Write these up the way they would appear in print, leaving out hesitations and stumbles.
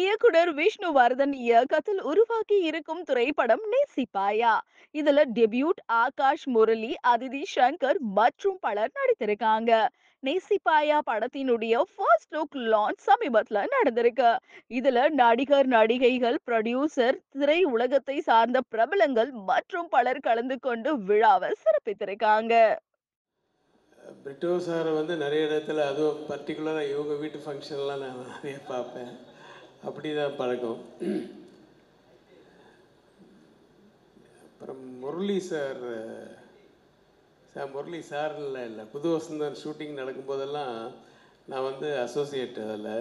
இயக்குனர் விஷ்ணுவர்தன் இயக்கத்தில் உருவாக்கி இருக்கும் திரைப்படம் நேசிப்பாயா. இதுல டெபியூட் ஆகாஷ் முரளி, அதிதி சங்கர் மற்றும் பலர் நடித்திருக்காங்க. நேசிப்பாயா படத்தினுடைய ஃபர்ஸ்ட் லுக் லான்ச் சமீபத்துல நடந்திருக்கு. இதுல நடிகர் நடிகைகள், ப்ரொடியூசர், திரை உலகத்தை சார்ந்த பிரபலங்கள் மற்றும் பலர் கலந்து கொண்டு விழாவை சிறப்பித்திருக்காங்க. பிரிட்டோ சாரை வந்து நிறைய இடத்துல அதுவும் பர்டிகுலராக இவங்க வீட்டு ஃபங்க்ஷன்லாம் நான் நிறைய பார்ப்பேன். அப்படி தான் பழக்கம். அப்புறம் முரளி சார், முரளி சார்ல இல்லை, புது வசந்தன் ஷூட்டிங் நடக்கும்போதெல்லாம் நான் வந்து அசோசியேட். அதில்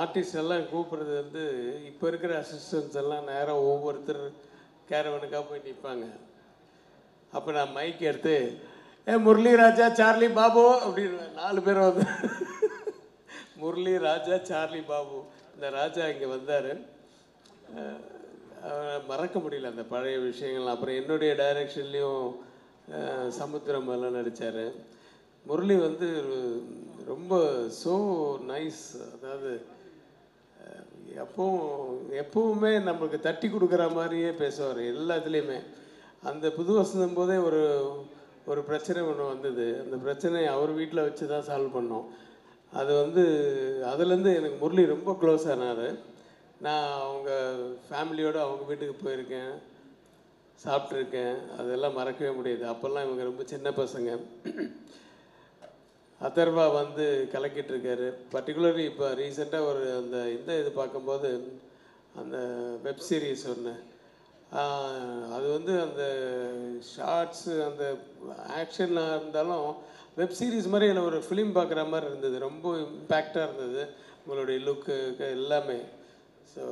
ஆர்டிஸ்ட் எல்லாம் கூப்பிட்றது வந்து இப்போ இருக்கிற அசிஸ்டன்ஸ் எல்லாம் நேராக ஒவ்வொருத்தர் கேரவனுக்காக போய் நிற்பாங்க. அப்போ நான் மைக் எடுத்து முரளி ராஜா, சார்லி பாபு அப்படின்னு 4 பேர் வந்து முரளி ராஜா, சார்லி பாபு. இந்த ராஜா இங்கே வந்தார். மறக்க முடியல அந்த பழைய விஷயங்கள். அப்புறம் என்னுடைய டைரக்ஷன்லேயும் சமுத்திரம் எல்லாம் நடித்தார். முரளி வந்து ரொம்ப ஸோ நைஸ். அதாவது எப்பவுமே நம்மளுக்கு தட்டி கொடுக்குற மாதிரியே பேசுவார் எல்லாத்துலேயுமே. அந்த புது வசந்தம் போதே ஒரு பிரச்சனை ஒன்று வந்தது. அந்த பிரச்சனையை அவர் வீட்டில் வச்சு தான் சால்வ் பண்ணோம். அது வந்து அதுலேருந்து எனக்கு முரளி ரொம்ப க்ளோஸ் ஆனார். நான் அவங்க ஃபேமிலியோடு அவங்க வீட்டுக்கு போயிருக்கேன், சாப்பிட்ருக்கேன். அதெல்லாம் மறக்கவே முடியாது. அப்போல்லாம் இவங்க ரொம்ப சின்ன பசங்க. அதர்வா வந்து கலக்கிட்டு இருக்காரு. பர்டிகுலர்லி இப்போ ரீசெண்டாக இந்த இது பார்க்கும்போது அந்த வெப் சீரிஸ் ஒன்று, அது வந்து அந்த ஷார்ட்ஸு அந்த ஆக்ஷனாக இருந்தாலும் வெப் சீரிஸ் மாதிரி எனக்கு ஒரு ஃபிலிம் பார்க்குற மாதிரி இருந்தது. ரொம்ப இம்பேக்டாக இருந்தது உங்களுடைய லுக்கு எல்லாமே. ஸோ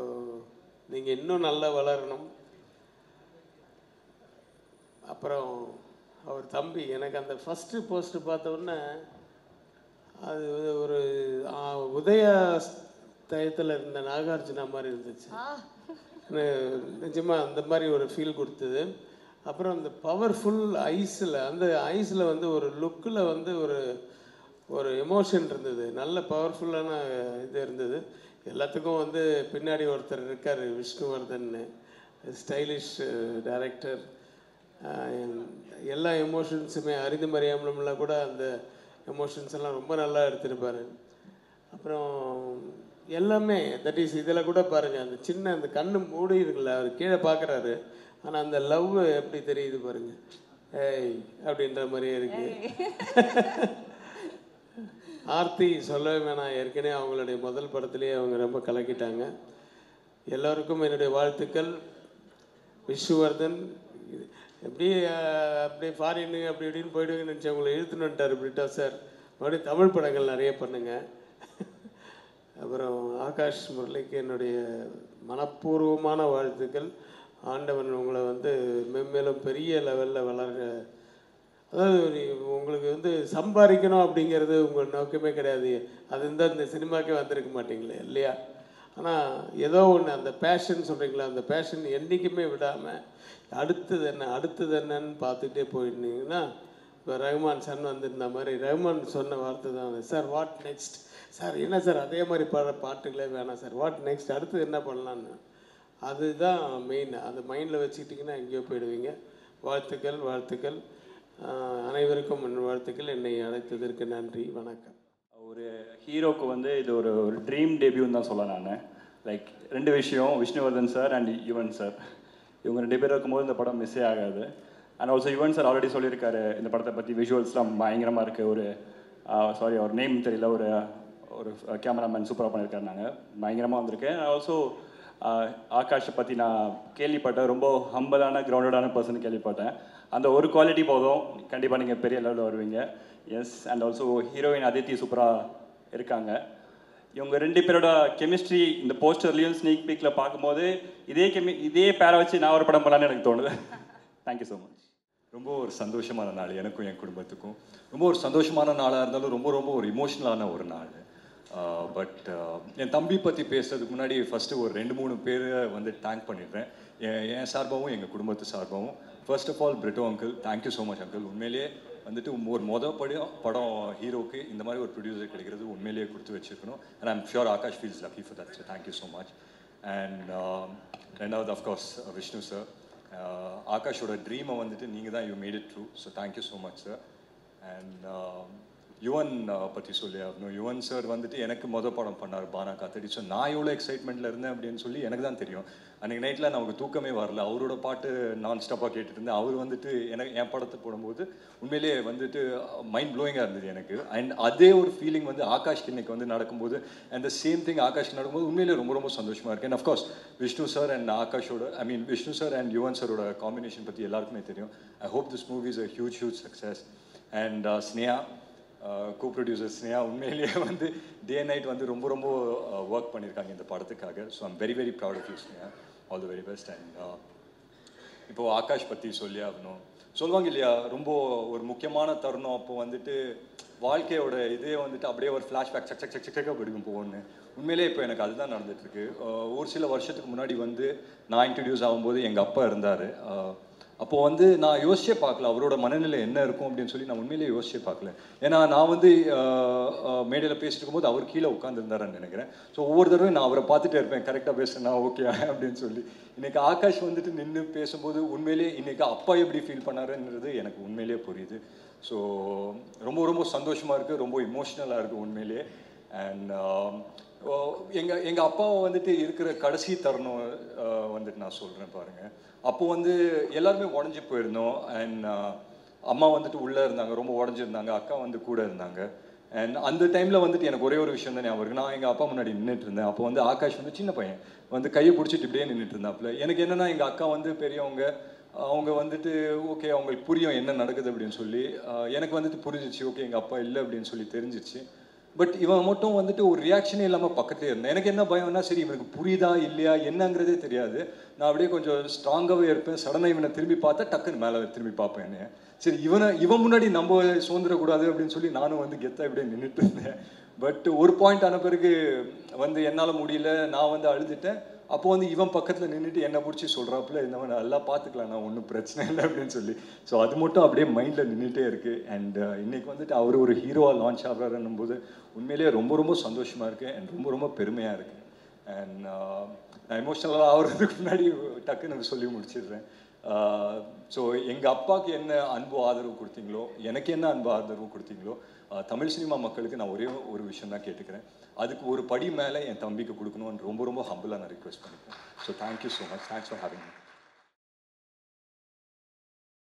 நீங்கள் இன்னும் நல்லா வளரணும். அப்புறம் அவர் தம்பி, எனக்கு அந்த ஃபஸ்ட்டு போஸ்ட்டு பார்த்த உடனே அது ஒரு உதயா டயத்தில் இருந்த நாகார்ஜுனா மாதிரி இருந்துச்சு. நிஜமாக அந்த மாதிரி ஒரு ஃபீல் கொடுத்தது. அப்புறம் அந்த பவர்ஃபுல் ஐஸில் வந்து ஒரு லுக்கில் வந்து ஒரு எமோஷன் இருந்தது. நல்ல பவர்ஃபுல்லான இது இருந்தது. எல்லாத்துக்கும் வந்து பின்னாடி ஒருத்தர் இருக்கார், விஷ்ணுவர்தன்னு, ஸ்டைலிஷ் டைரக்டர். எல்லா எமோஷன்ஸுமே அறிந்து மறியாமலாம் கூட அந்த எமோஷன்ஸ் எல்லாம் ரொம்ப நல்லா எடுத்திருப்பார். அப்புறம் எல்லாமே தட் இஸ் இதில் கூட பாருங்கள், அந்த சின்ன அந்த கண்ணு மூடி இருக்குல்ல, அவர் கீழே பார்க்குறாரு, ஆனால் அந்த லவ் எப்படி தெரியுது பாருங்கள். ஏய் அப்படின்ற மாதிரியே இருக்குது. ஆர்த்தி சொல்லவே வேணாம், ஏற்கனவே அவங்களுடைய முதல் படத்துலேயே அவங்க ரொம்ப கலக்கிட்டாங்க. எல்லோருக்கும் என்னுடைய வாழ்த்துக்கள். விஷ்ணுவர்தன் அப்படியே ஃபாரின்னு அப்படி இப்படின்னு போயிடுவீங்கன்னு நினச்சி அவங்களை இழுத்துன்னு வந்துட்டார் பிரிட்டோ சார். மறுபடியும் தமிழ் படங்கள் நிறைய பண்ணுங்கள். அப்புறம் ஆகாஷ் முரளிக்கு என்னுடைய மனப்பூர்வமான வாழ்த்துக்கள். ஆண்டவன் உங்களை வந்து மென்மேலும் பெரிய லெவலில் வளர, அதாவது உங்களுக்கு வந்து சம்பாதிக்கணும் அப்படிங்கிறது உங்கள் நோக்கமே கிடையாது. அது இருந்தால் இந்த சினிமாக்கே வந்திருக்க மாட்டீங்களே இல்லையா? ஆனால் ஏதோ ஒன்று அந்த பேஷன் சொல்கிறீங்களா, அந்த பேஷன் என்றைக்குமே விடாமல் அடுத்தது என்னன்னு பார்த்துட்டே போயிருந்தீங்கன்னா, இப்போ ரஹ்மான் சன் வந்திருந்த மாதிரி ரஹ்மான் சொன்ன வார்த்தை தான் சார், வாட் நெக்ஸ்ட் சார், என்ன சார் அதே மாதிரி பாட்டுகளே வேணாம் சார், வாட் நெக்ஸ்ட், அடுத்து என்ன பண்ணலான்னு. அதுதான் மெயின். அது மைண்டில் வச்சுக்கிட்டிங்கன்னா எங்கேயோ போயிடுவீங்க. வாழ்த்துக்கள். அனைவருக்கும் வாழ்த்துக்கள். என்னை அழைத்ததற்கு நன்றி, வணக்கம். ஒரு ஹீரோக்கு வந்து இது ஒரு ட்ரீம் டெபியூன்னு தான் சொல்ல நான். லைக் 2 விஷயம், Vishnuvardhan sir and Yuvan sir, இவங்க 2 பேர் இருக்கும்போது இந்த படம் மிஸ்ஸே ஆகாது. And also Yuvan sir already சொல்லியிருக்காரு இந்த படத்தை பற்றி, விஷுவல்ஸ்லாம் பயங்கரமாக இருக்குது. அவர் நேம் தெரியல, ஒரு கேமராமேன் சூப்பராக பண்ணியிருக்காரு. நாங்கள் பயங்கரமாக வந்திருக்கேன். ஆல்சோ ஆகாஷை பற்றி நான் கேள்விப்பட்டேன், ரொம்ப ஹம்பலான கிரவுண்டடான பர்சன் கேள்விப்பட்டேன். அந்த ஒரு குவாலிட்டி போதும், கண்டிப்பாக நீங்கள் பெரிய லெவலில் வருவீங்க. Yes. And also heroine Aditi சூப்பராக இருக்காங்க. இவங்க 2 பேரோட கெமிஸ்ட்ரி இந்த போஸ்டர்லேயும் ஸ்னீக் பீக்கில் பார்க்கும்போது இதே பேரை வச்சு நான் ஒரு படம் பண்ணலான்னு எனக்கு தோணுது. Thank you so much. ரொம்ப ஒரு சந்தோஷமான நாள் எனக்கும் என் குடும்பத்துக்கும். ரொம்ப ஒரு சந்தோஷமான நாளாக இருந்தாலும் ரொம்ப ரொம்ப ஒரு இமோஷ்னலான ஒரு நாள். பட் என் தம்பி பற்றி பேசுறதுக்கு முன்னாடி ஃபஸ்ட்டு ஒரு 2-3 பேரை வந்து தேங்க் பண்ணிடுறேன். என் சார்பாகவும் எங்கள் குடும்பத்து சார்பாகவும். First of all Brito uncle, thank you so much uncle. உண்மையிலேயே வந்துட்டு ஒரு படம் ஹீரோக்கு இந்த மாதிரி ஒரு ப்ரொடியூசர் கிடைக்கிறது உண்மையிலேயே கொடுத்து வச்சிருக்கணும். And I'm sure Akash feels lucky for that. So thank you so much. And ரெண்டாவது அஃப்கோர்ஸ் விஷ்ணு சார், ஆகாஷோட ட்ரீமை வந்துட்டு நீங்கள் தான் you made it true. So thank you so much sir. And Yuvan பற்றி சொல்லி ஆகணும். யுவன் சார் வந்துட்டு எனக்கு படம் பண்ணார் பானா காத்தடி. ஸோ நான் எவ்வளோ எக்ஸைட்மெண்ட்டில் இருந்தேன் அப்படின்னு சொல்லி எனக்கு தான் தெரியும். அன்றைக்கி நைட்டில் நமக்கு தூக்கமே வரல, அவரோட பாட்டு நான் ஸ்டாப்பாக கேட்டுட்டு இருந்தேன். அவர் வந்துட்டு என் படத்தை போடும்போது உண்மையிலேயே வந்துட்டு மைண்ட் ப்ளோயிங்காக இருந்தது எனக்கு. அண்ட் அதே ஒரு ஃபீலிங் வந்து ஆகாஷ்க்கு இன்னைக்கு வந்து நடக்கும்போது, அண்ட் த சேம் திங் ஆகாஷ்க்கு நடக்கும்போது உண்மையிலேயே ரொம்ப ரொம்ப சந்தோஷமாக இருக்குது. And of course Vishnu sir and ஆகாஷோட விஷ்ணு சார் அண்ட் யுவன் சாரோட காம்பினேஷன் பற்றி எல்லாருக்குமே தெரியும். I hope this movie is a huge success. And Sneha, co-producer Sneha உண்மையிலேயே வந்து டே அண்ட் நைட் வந்து ரொம்ப ரொம்ப ஒர்க் பண்ணியிருக்காங்க இந்த படத்துக்காக. So I'm very very proud of you Sneha. All the very best. And இப்போது ஆகாஷ் பற்றி சொல்லி ஆகணும். சொல்லுவாங்க இல்லையா, ரொம்ப ஒரு முக்கியமான தருணம் அப்போ வந்துட்டு வாழ்க்கையோட இதே வந்துட்டு அப்படியே ஒரு ஃப்ளாஷ்பேக் சக்க பிடிக்கும் போகணுன்னு. உண்மையிலே இப்போ எனக்கு அதுதான் நடந்துகிட்ருக்கு. ஒரு சில வருஷத்துக்கு முன்னாடி வந்து நான் இன்ட்ரடியூஸ் ஆகும்போது எங்கள் அப்பா இருந்தார். அப்போது வந்து நான் யோசிச்சே பார்க்கல அவரோட மனநிலை என்ன இருக்கும் அப்படின்னு சொல்லி நான் உண்மையிலேயே யோசிச்சே பார்க்கல. ஏன்னா நான் வந்து மேடையில் பேசிட்டு இருக்கும்போது அவர் கீழே உட்காந்துருந்தாருன்னு நினைக்கிறேன். ஸோ ஒவ்வொரு தடவையும் நான் அவரை பார்த்துட்டே இருப்பேன், கரெக்டாக பேசுனா ஓகே அப்படின்னு சொல்லி. இன்றைக்கி ஆகாஷ் வந்துட்டு நின்று பேசும்போது உண்மையிலேயே இன்றைக்கி அப்பா எப்படி ஃபீல் பண்ணாருன்றது எனக்கு உண்மையிலேயே புரியுது. ஸோ ரொம்ப ரொம்ப சந்தோஷமாக இருக்குது, ரொம்ப இமோஷ்னலாக இருக்குது உண்மையிலேயே. அண்ட் எங்கள் அப்பாவை வந்துட்டு இருக்கிற கடைசி தருணம் வந்துட்டு நான் சொல்கிறேன் பாருங்கள். அப்போது வந்து எல்லாருமே உடஞ்சி போயிருந்தோம். அண்ட் அம்மா வந்துட்டு உள்ளே இருந்தாங்க, ரொம்ப உடஞ்சிருந்தாங்க. அக்கா வந்து கூட இருந்தாங்க. அண்ட் அந்த டைமில் வந்துட்டு எனக்கு ஒரே ஒரு விஷயம் தான் ஞாபகம் இருக்குது. நான் எங்கள் அப்பா முன்னாடி நின்றுட்டு இருந்தேன். அப்போ வந்து ஆகாஷ் வந்து சின்ன பையன் வந்து கையை பிடிச்சிட்டு இப்படியே நின்றுட்டு இருந்தாப்புல. எனக்கு என்னென்னா எங்கள் அக்கா வந்து பெரியவங்க, அவங்க வந்துட்டு ஓகே அவங்களுக்கு புரியும் என்ன நடக்குது அப்படின்னு சொல்லி. எனக்கு வந்துட்டு புரிஞ்சிச்சு, ஓகே எங்கள் அப்பா இல்லை அப்படின்னு சொல்லி தெரிஞ்சிச்சு. பட் இவன் மட்டும் வந்துட்டு ஒரு ரியாக்ஷனே இல்லாமல் பக்கத்துலேயே இருந்தேன். எனக்கு என்ன பயம்னா, சரி இவனுக்கு புரியுதா இல்லையா என்னங்கிறதே தெரியாது. நான் அப்படியே கொஞ்சம் ஸ்ட்ராங்காகவே இருப்பேன். சடனாக இவனை திரும்பி பார்த்தா டக்குன்னு மேலே திரும்பி பார்ப்பேன் என்னைய. சரி இவன் முன்னாடி நம்ம சுதந்திரக்கூடாது அப்படின்னு சொல்லி நானும் வந்து கெத்தாக இப்படியே நின்றுட்டு இருந்தேன். பட் ஒரு பாயிண்ட் ஆன பிறகு வந்து என்னால் முடியல, நான் வந்து அழுதுட்டேன். அப்போ வந்து இவன் பக்கத்தில் நின்றுட்டு என்னை பிடிச்சி சொல்கிறாப்புல, இந்த மாதிரி நல்லா பார்த்துக்கலாம், நான் ஒன்றும் பிரச்சனை இல்லை அப்படின்னு சொல்லி. ஸோ அது மட்டும் அப்படியே மைண்டில் நின்றுட்டே இருக்குது. அண்ட் இன்றைக்கி வந்துட்டு அவர் ஒரு ஹீரோவாக லான்ச் ஆகிறாருன்னும் போது உண்மையிலேயே ரொம்ப ரொம்ப சந்தோஷமாக இருக்குது அண்ட் ரொம்ப ரொம்ப பெருமையாக இருக்குது. அண்ட் நான் எமோஷ்னலாக ஆகிறதுக்கு முன்னாடி டக்குன்னு சொல்லி முடிச்சிடுறேன். ஸோ எங்கள் அப்பாவுக்கு என்ன அன்பு ஆதரவு கொடுத்தீங்களோ, எனக்கு என்ன அன்பு ஆதரவு கொடுத்தீங்களோ, தமிழ் சினிமா மக்களுக்கு நான் ஒரே ஒரு விஷயம் தான் கேட்டுக்கிறேன். அதுக்கு ஒரு படி மேலே என் தம்பிக்கு கொடுக்கணும்னு ரொம்ப ரொம்ப ஹம்பிளாக நான் ரிக்வெஸ்ட் பண்ணிக்கிறேன். So thank you so much. Thanks for having me.